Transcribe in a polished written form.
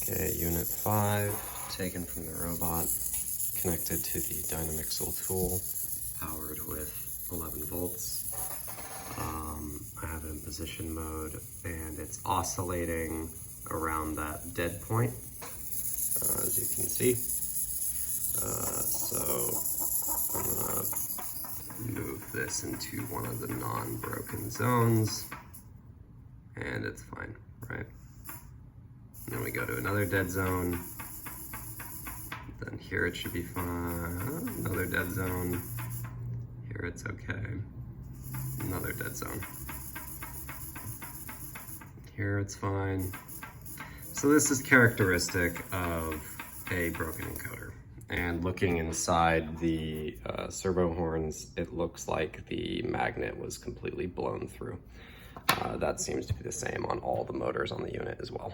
Okay, unit 5, taken from the robot, connected to the Dynamixel tool, powered with 11 volts. I have it in position mode, and it's oscillating around that dead point, as you can see. So I'm gonna move this into one of the non-broken zones, and it's fine, right? And then we go to another dead zone. Then here it should be fine. Another dead zone. Here it's okay. Another dead zone. Here it's fine. So this is characteristic of a broken encoder. And looking inside the servo horns, it looks like the magnet was completely blown through. That seems to be the same on all the motors on the unit as well.